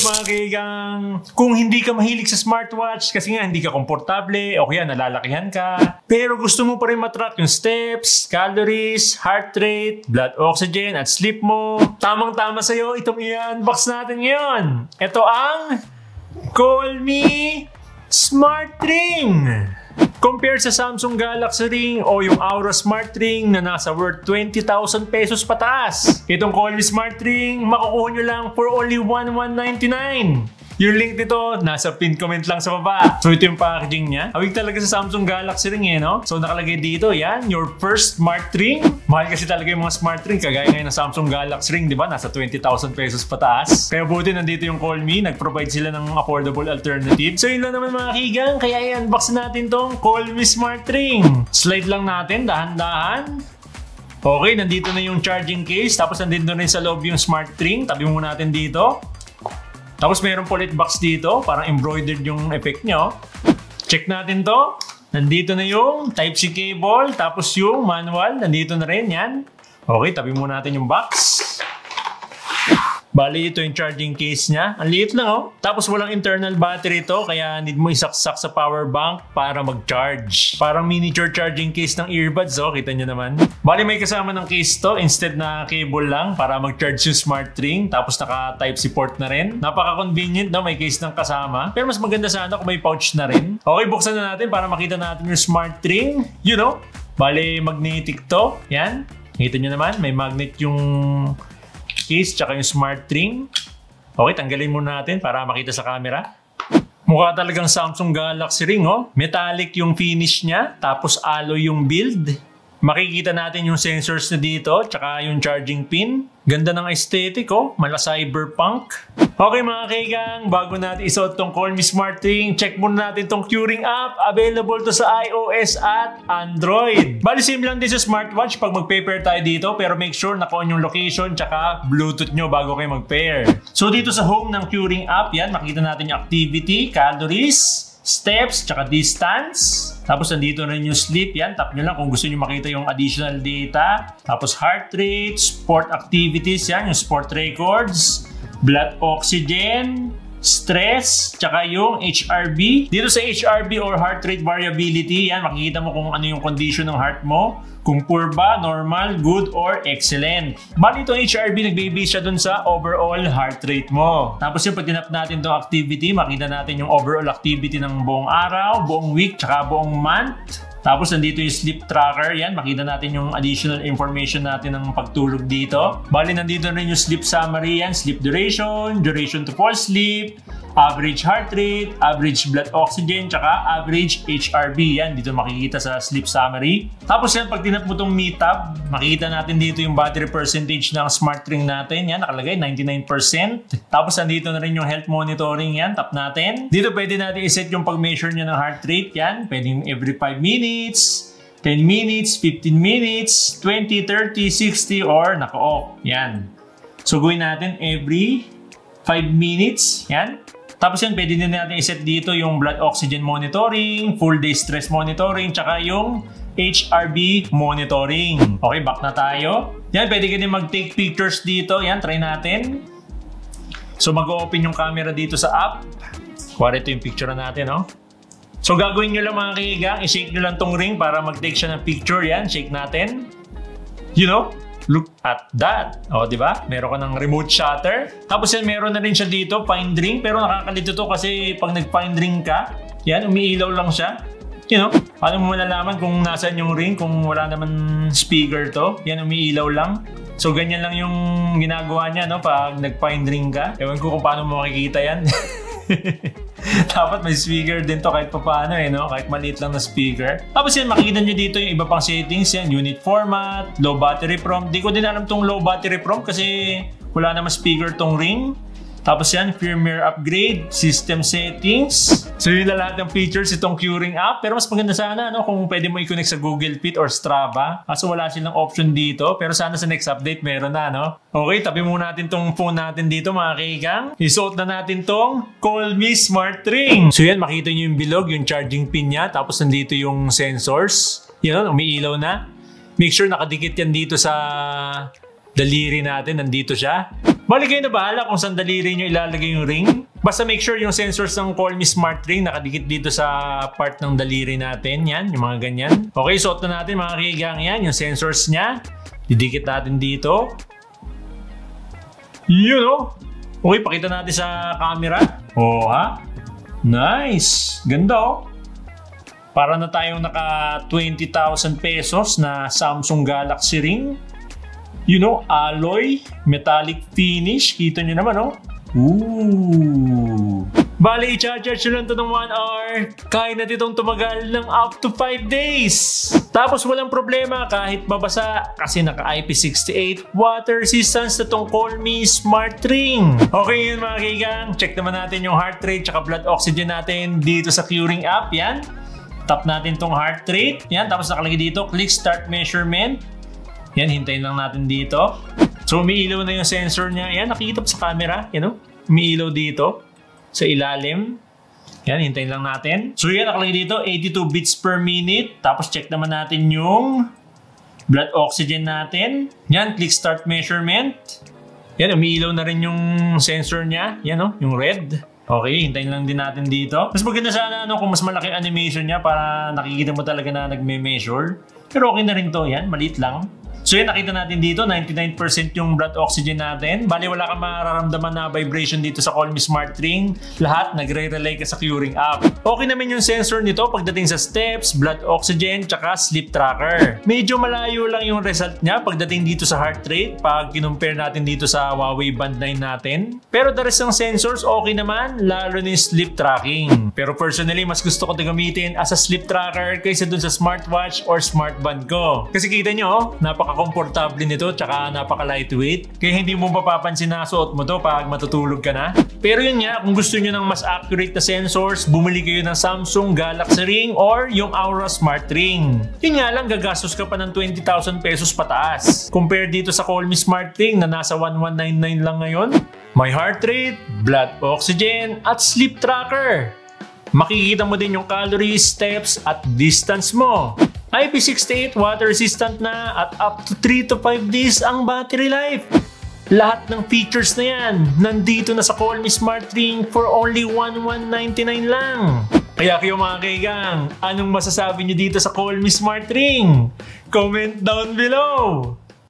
up mga kaigang? Kung hindi ka mahilig sa smartwatch kasi nga hindi ka komportable o kaya nalalakihan ka, pero gusto mo pa rin matrack yung steps, calories, heart rate, blood oxygen at sleep mo, tamang-tama sa'yo itong i-unbox natin ngayon. Ito ang Call.me Smart Ring. Compare sa Samsung Galaxy Ring o yung Aura Smart Ring na nasa worth 20,000 pesos pataas. Itong Call.me Smart Ring, makukuha nyo lang for only 1199. Yung link nito, nasa pin comment lang sa baba. So ito yung packaging niya. Awig talaga sa Samsung Galaxy Ring no? So nakalagay dito, yan, your first smart ring. Mahal kasi talaga yung mga smart ring, kagaya ngayon ng Samsung Galaxy Ring, di ba? Nasa 20,000 pesos pataas. Kaya buti nandito yung Call.me, nag-provide sila ng affordable alternative. So yun lang naman mga kigang, kaya i-unbox natin tong Call.me Smart Ring. Slide lang natin, dahan-dahan. Okay, nandito na yung charging case, tapos nandito na rin sa loob yung smart ring. Tabi mo natin dito. Tapos mayroon ulit box dito, parang embroidered yung effect nyo. Check natin to. Nandito na yung Type-C cable, tapos yung manual, nandito na rin yan. Okay, tabi muna natin yung box. Bali, ito yung charging case niya. Ang liit lang oh. Tapos walang internal battery to, kaya need mo isaksak sa power bank para mag-charge. Parang miniature charging case ng earbuds oh, kita nyo naman. Bali, may kasama ng case to, instead na cable lang para mag-charge yung smart ring. Tapos naka Type-C port na rin. Napaka-convenient no, may case ng kasama. Pero mas maganda sana kung may pouch na rin. Okay, buksan na natin para makita natin yung smart ring. You know, bali, magnetic to. Yan, kita nyo naman, may magnet yung case tsaka yung smart ring. Okay, tanggalin muna natin para makita sa camera. Mukha talagang Samsung Galaxy Ring oh. Metallic yung finish niya, tapos alloy yung build. Makikita natin yung sensors na dito, tsaka yung charging pin. Ganda ng aesthetic oh, mala cyberpunk. Okay mga kaigang, bago natin isuot tong Call.me Smart Ring, check muna natin tong Q-Ring app. Available to sa iOS at Android. Bali sim lang din sa smartwatch pag mag-pair tayo dito, pero make sure naka-on yung location tsaka Bluetooth nyo bago kayo mag-pair. So dito sa home ng Q-Ring app, yan, makita natin yung activity, calories, steps, tsaka distance. Tapos nandito na yung sleep, yan, tap nyo lang kung gusto nyo makita yung additional data. Tapos heart rate, sport activities, yan, yung sport records, blood oxygen, stress, tsaka yung HRV. Dito sa HRV or heart rate variability, yan, makikita mo kung ano yung condition ng heart mo. Kung poor ba, normal, good, or excellent. Bali itong HRV, nagbe-base siya dun sa overall heart rate mo. Tapos yung pag tinap natin itong activity, makita natin yung overall activity ng buong araw, buong week, tsaka buong month. Tapos nandito yung sleep tracker, yan, makita natin yung additional information natin ng pagtulog dito. Bali nandito rin yung sleep summary, yan, sleep duration, duration to fall asleep, average heart rate, average blood oxygen, tsaka average HRV, yan, dito makikita sa sleep summary. Tapos yan, pag tinap mo itong Me tab, makikita natin dito yung battery percentage ng smart ring natin, yan, nakalagay 99%. Tapos nandito na rin yung health monitoring, yan, tap natin. Dito pwede natin iset yung pag-measure nyo ng heart rate, yan, pwedeng every 5 minutes, 10 minutes, 15 minutes, 20, 30, 60, or naka-off. Yan. So, gawin natin every 5 minutes. Yan. Tapos yan, pwede din natin iset dito yung blood oxygen monitoring, full day stress monitoring, tsaka yung HRV monitoring. Okay, back na tayo. Yan, pwede ka din mag-take pictures dito. Yan, try natin. So, mag-open yung camera dito sa app. Kuwari ito yung picture natin, no? So gagawin nyo lang mga kaigang, i-shake nyo lang tong ring para mag-take siya ng picture. Yan, shake natin. You know, look at that. O, di ba? Meron ka ng remote shutter. Tapos yan, meron na rin siya dito, find ring. Pero nakakalito to kasi pag nag-find ring ka, yan, umiilaw lang siya. You know, paano mo malalaman kung nasaan yung ring kung wala naman speaker to? Yan, umiilaw lang. So ganyan lang yung ginagawa niya, no? Pag nag-find ring ka. Ewan ko kung paano mo makikita yan. Dapat may speaker din to kahit paano no? Kahit maliit lang na speaker. Tapos yan, makikita nyo dito yung iba pang settings yan. Unit format, low battery prompt. Di ko din alam tong low battery prompt kasi wala naman speaker tong ring. Tapos yan, firmware upgrade, system settings. So yun na lahat ng features itong Q-Ring app. Pero mas maganda sana no, kung pwede mo i-connect sa Google Fit or Strava. Kaso wala silang option dito. Pero sana sa next update meron na, no? Okay, tabi muna natin tong phone natin dito mga kaigang. Isuot na natin tong Call.me Smart Ring. So yan, makita nyo yung bilog, yung charging pin niya. Tapos nandito yung sensors. Yan, umiilaw na. Make sure nakadikit yan dito sa daliri natin. Nandito siya. Bali kayo na bahala kung saan daliri nyo ilalagay yung ring. Basta make sure yung sensors ng Call Me Smart Ring nakadikit dito sa part ng daliri natin. Yan, yung mga ganyan. Okay, suot na natin mga kaigang yan, yung sensors niya. Didikit natin dito. Yun o. Okay, pakita natin sa camera. Oh ha? Nice. Ganda o. Para na tayong naka 20,000 pesos na Samsung Galaxy Ring. You know, alloy, metallic finish. Kita nyo naman, oh. Ooh. Bali, i-charge nyo lang ito ng 1 hour. Kaya na itong tumagal ng up to 5 days. Tapos walang problema kahit mabasa kasi naka IP68 water resistance na itong Call Me Smart Ring. Okay yun mga kaigang. Check naman natin yung heart rate at blood oxygen natin dito sa Q-Ring app. Yan. Tap natin itong heart rate. Yan. Tapos nakalagay dito, click start measurement. Yan, hintayin lang natin dito. So, umiilaw na yung sensor niya. Yan, nakikita sa camera. Yan o. Umiilaw dito. Sa ilalim. Yan, hintayin lang natin. So, yan, nakalagay dito, 82 beats per minute. Tapos, check naman natin yung blood oxygen natin. Yan, click start measurement. Yan, umiilaw na rin yung sensor niya. Yan o, yung red. Okay, hintayin lang din natin dito. Mas maganda sana kung mas malaki animation niya para nakikita mo talaga na nagme-measure. Pero okay na rin to. Yan, maliit lang. So yan, nakita natin dito, 99% yung blood oxygen natin. Bali, wala kang mararamdaman na vibration dito sa Call Me Smart Ring. Lahat, nagre-relay ka sa Q-Ring app. Okay naman yung sensor nito pagdating sa steps, blood oxygen, tsaka sleep tracker. Medyo malayo lang yung result niya pagdating dito sa heart rate pag kinumpare natin dito sa Huawei Band 9 natin. Pero the rest ng sensors, okay naman, lalo na yung sleep tracking. Pero personally, mas gusto ko ito gamitin as a sleep tracker kaysa dun sa smartwatch or smart band ko. Kasi kita nyo, napaka-komportable nito tsaka napaka-lightweight. Kaya hindi mo mapapansin na suot mo to pag matutulog ka na. Pero yun nga, kung gusto nyo ng mas accurate na sensors, bumili kayo ng Samsung Galaxy Ring or yung Aura Smart Ring. Yun nga lang, gagastos ka pa ng 20,000 pesos pataas. Compare dito sa Call Me Smart Ring na nasa 1199 lang ngayon. May heart rate, blood oxygen, at sleep tracker. Makikita mo din yung calories, steps, at distance mo. IP68 water resistant na at up to 3 to 5 days ang battery life. Lahat ng features na yan, nandito na sa Call Me Smart Ring for only 1199 lang. Kaya kayo mga kaigang, anong masasabi nyo dito sa Call Me Smart Ring? Comment down below!